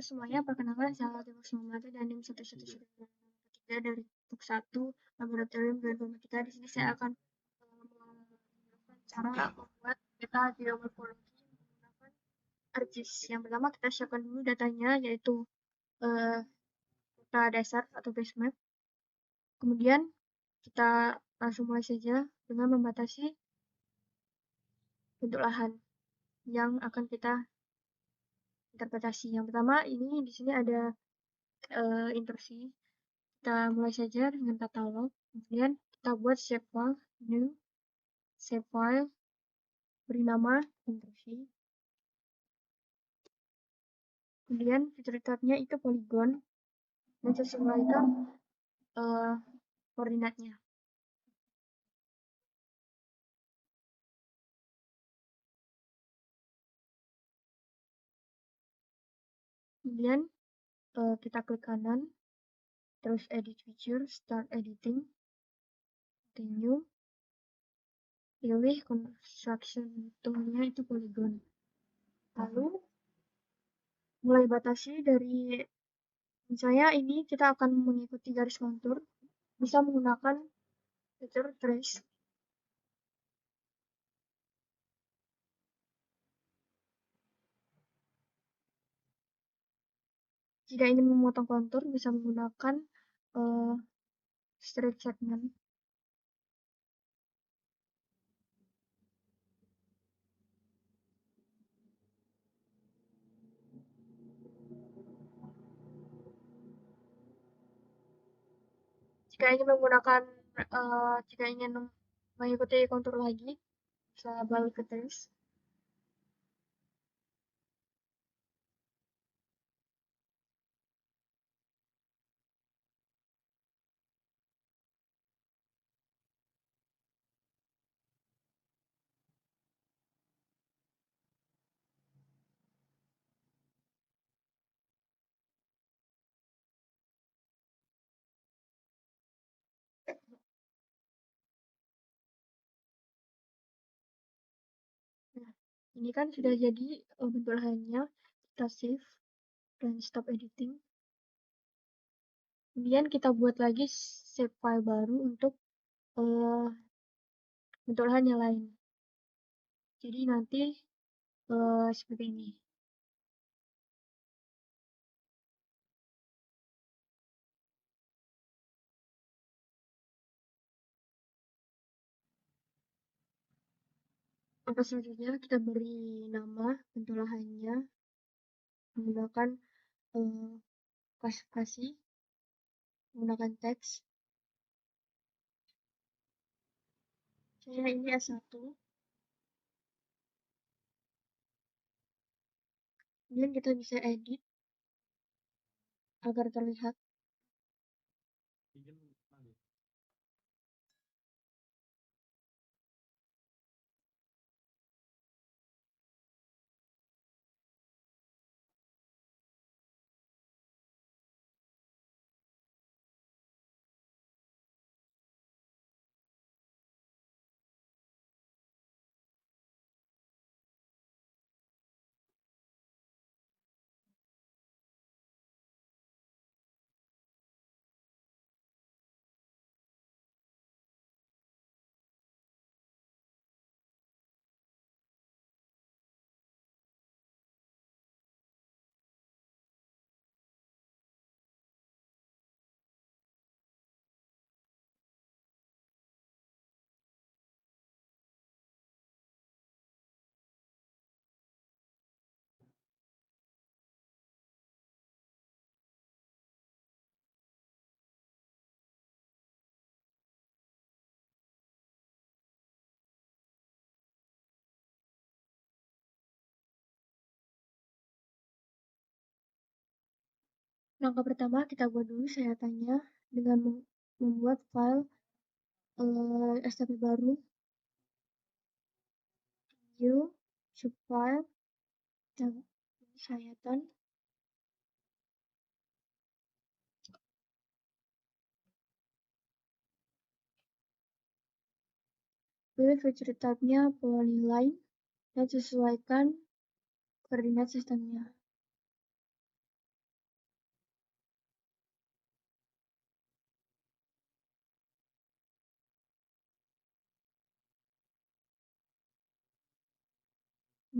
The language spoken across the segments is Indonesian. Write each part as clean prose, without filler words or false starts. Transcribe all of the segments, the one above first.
semuanya, perkenalkan saya Latifah Sumamata dan NIM 11193 dari Tuk 1 Laboratorium Bioinformatika. Di sini saya akan menjelaskan cara membuat peta geomorfologi menggunakan ArcGIS. Yang pertama kita siapkan dulu datanya, yaitu peta dasar atau base map. Kemudian kita langsung mulai saja dengan membatasi bentuk lahan yang akan kita interpretasi. Yang pertama ini di sini ada intrusi. Kita mulai saja dengan katalog. Kemudian kita buat shapefile, new, shapefile, beri nama intrusi. Kemudian feature type-nya itu polygon dan sesuaikan koordinatnya. Kemudian kita klik kanan, terus edit feature, start editing, continue, pilih construction tool-nya itu polygon. Lalu mulai batasi dari misalnya ini kita akan mengikuti garis kontur, bisa menggunakan feature trace. Jika ingin memotong kontur, bisa menggunakan straight segment. Jika ingin mengikuti kontur lagi, bisa balik ke trace. Nah, ini kan sudah jadi bentuk lahannya. Kita save dan stop editing. Kemudian kita buat lagi save file baru untuk bentuk lahan yang lain. Jadi nanti seperti ini. Langkah selanjutnya kita beri nama bentuk lahannya menggunakan klasifikasi, menggunakan teks. Saya ini S1. Kemudian kita bisa edit agar terlihat. Langkah pertama kita buat dulu sayatannya dengan membuat file STP baru, new, subfile, dan sayatan. Pilih feature type-nya polyline dan sesuaikan koordinat sistemnya.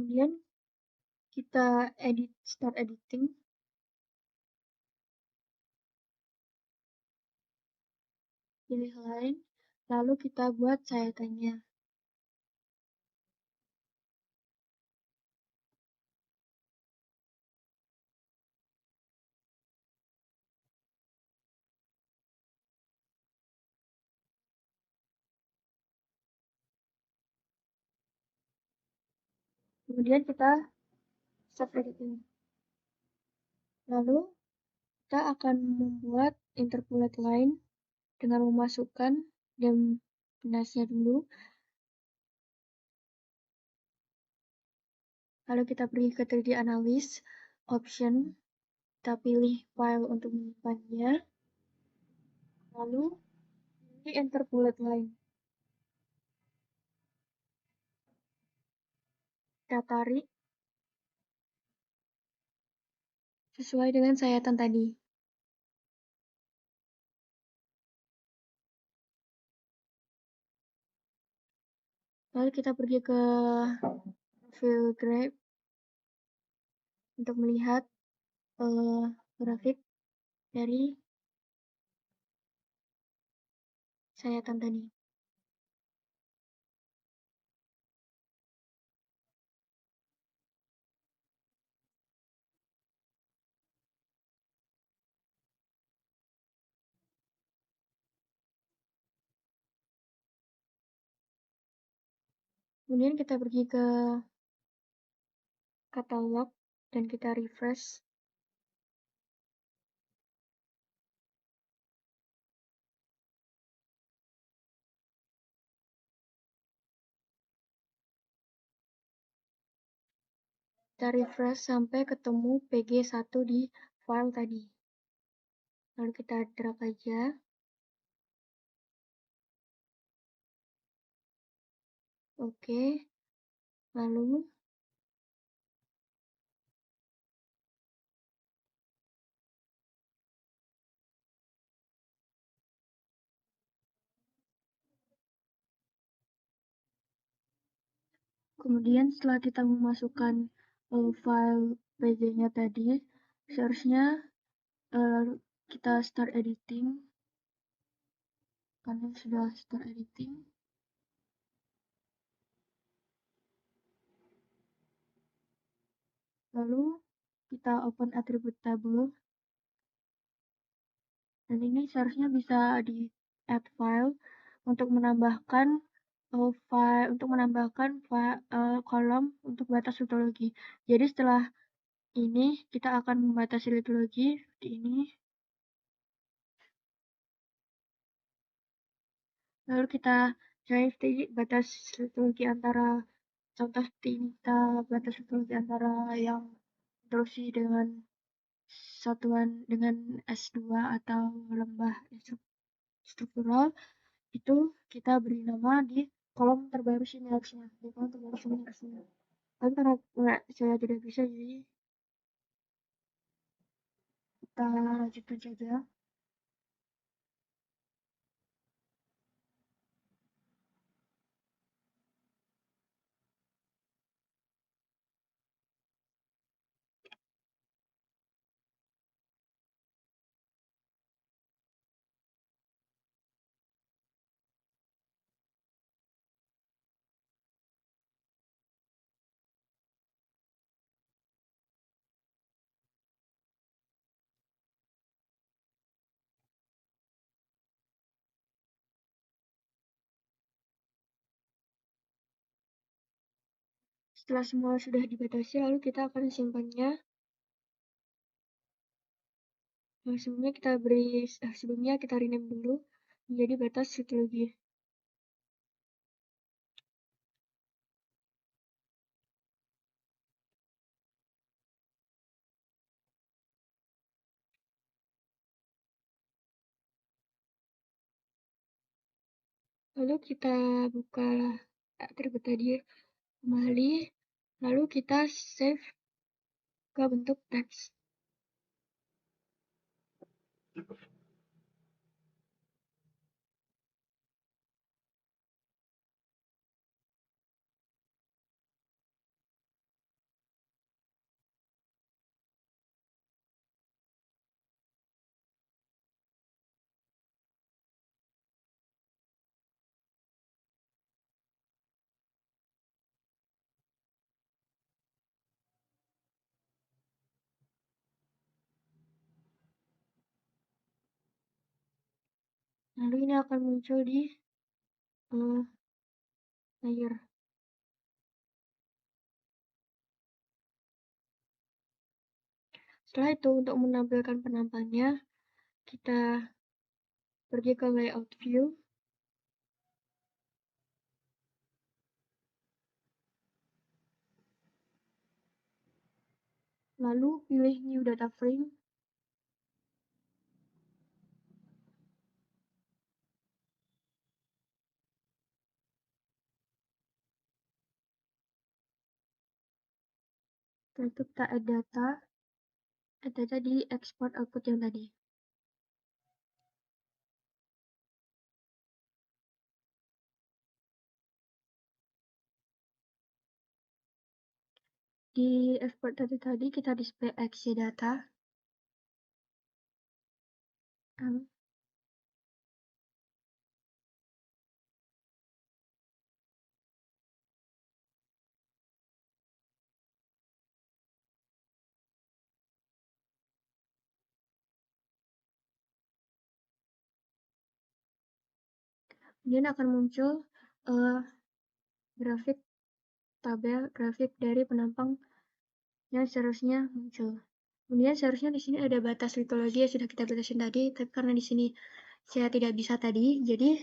Kemudian kita start editing. Pilih line, lalu kita buat sayatannya. Kemudian kita start editing. Lalu kita akan membuat interpolate line dengan memasukkan dimensinya dulu. Lalu kita pergi ke 3D Analysis, Option, kita pilih file untuk menyimpannya. Lalu pilih interpolate line. Kita tarik sesuai dengan sayatan tadi. Lalu kita pergi ke Fill Graph untuk melihat grafik dari sayatan tadi. Kemudian kita pergi ke katalog dan kita refresh. Kita refresh sampai ketemu PG1 di file tadi. Lalu kita drag aja. Oke. Lalu kemudian setelah kita memasukkan file PG-nya tadi, seharusnya kita start editing. Kalian sudah start editing. Lalu kita open attribute table. Dan ini seharusnya bisa di add file untuk menambahkan kolom untuk batas litologi. Jadi setelah ini kita akan membatasi litologi seperti ini. Lalu kita drive batas litologi antara contoh seperti ini, kita batas litologi antara yang intrusi dengan satuan dengan S2 atau lembah struktural, itu kita beri nama di kolom terbaru sini harusnya. Di kolom terbaru sini harusnya. Tapi karena saya tidak bisa, jadi kita lanjutkan saja. Setelah semua sudah dibatasi, lalu kita akan simpannya. Sebelumnya kita rename dulu menjadi batas litologi. Lalu kita buka atribut tadi kembali, lalu kita save ke bentuk teks. Lalu ini akan muncul di layer. Setelah itu, untuk menampilkan penampakannya, kita pergi ke layout view, lalu pilih new data frame, setelah itu kita add data di export output yang tadi. Di export data tadi kita display XY data. Kemudian akan muncul grafik dari penampang yang seharusnya muncul. Kemudian seharusnya di sini ada batas litologi yang sudah kita batasin tadi, tapi karena di sini saya tidak bisa tadi, jadi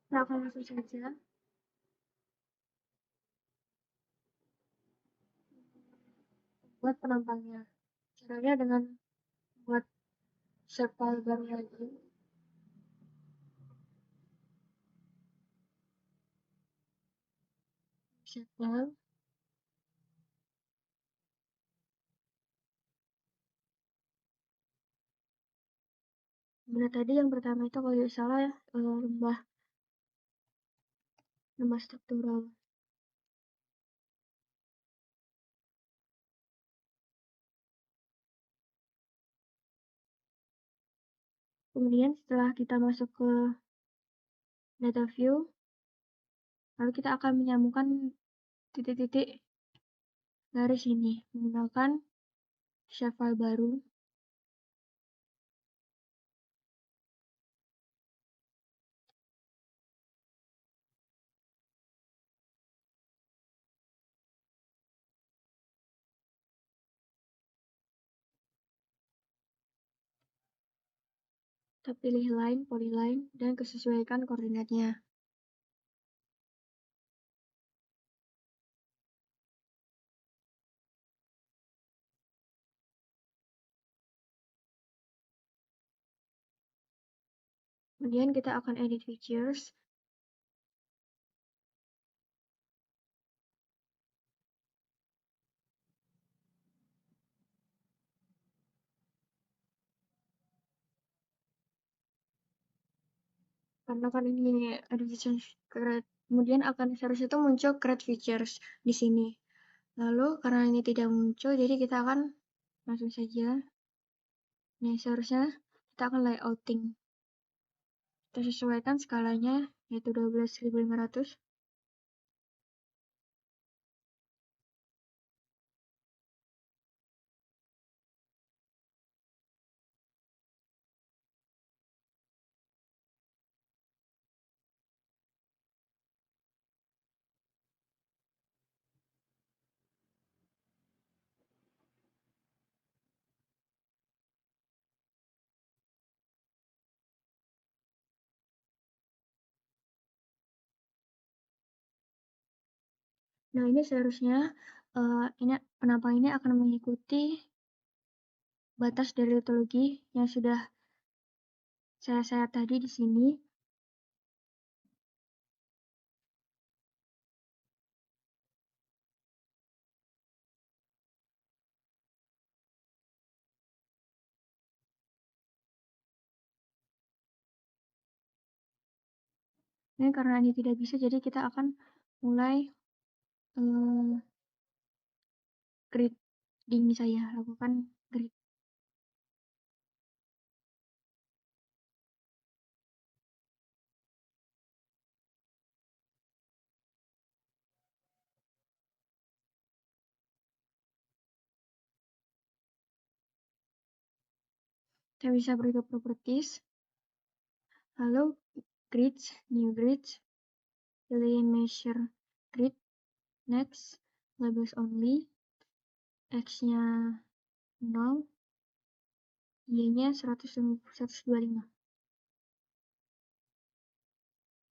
kita akan langsung saja buat penampangnya. Caranya dengan buat circle baru lagi. Circle. Benar tadi yang pertama itu kalau tidak salah ya, lembah struktural. Kemudian setelah kita masuk ke data view, lalu kita akan menyambungkan titik-titik garis ini menggunakan shapefile baru. Kita pilih line, polyline, dan kesesuaikan koordinatnya. Kemudian kita akan edit features. Karena kan ini ada features create, kemudian akan seharusnya itu muncul create features di sini. Lalu karena ini tidak muncul, jadi kita akan langsung saja. Nah, seharusnya kita akan layouting. Kita sesuaikan skalanya, yaitu 12.500. Nah, ini seharusnya ini penampang ini akan mengikuti batas dari litologi yang sudah saya tadi di sini. Nah, karena ini tidak bisa, jadi kita akan mulai grading saya lakukan grid. Kita bisa pergi ke properties, lalu grids, new grids, pilih measure grid, next, labels only, x-nya 0, y-nya 125.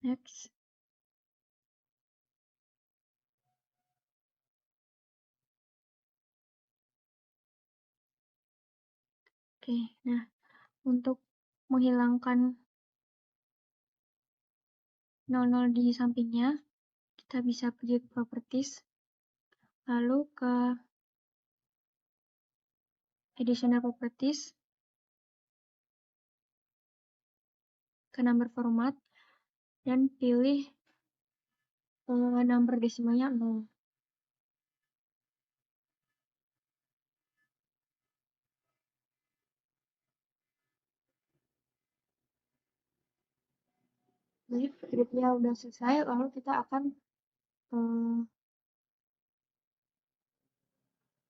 Next. Oke, nah untuk menghilangkan 00 di sampingnya, kita bisa pergi ke properties, lalu ke additional properties, ke number format, dan pilih number desimalnya 0. Jadi gridnya udah selesai, lalu kita akan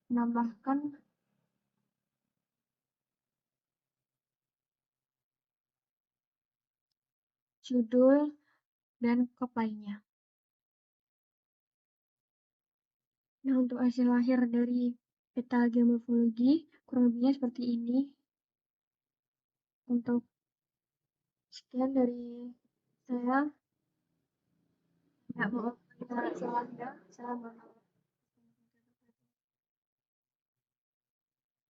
menambahkan judul dan kop lainnya. Nah, untuk hasil akhir dari peta geomorfologi kurang lebihnya seperti ini. Untuk sekian dari saya. Ya, maaf, salah. Salam.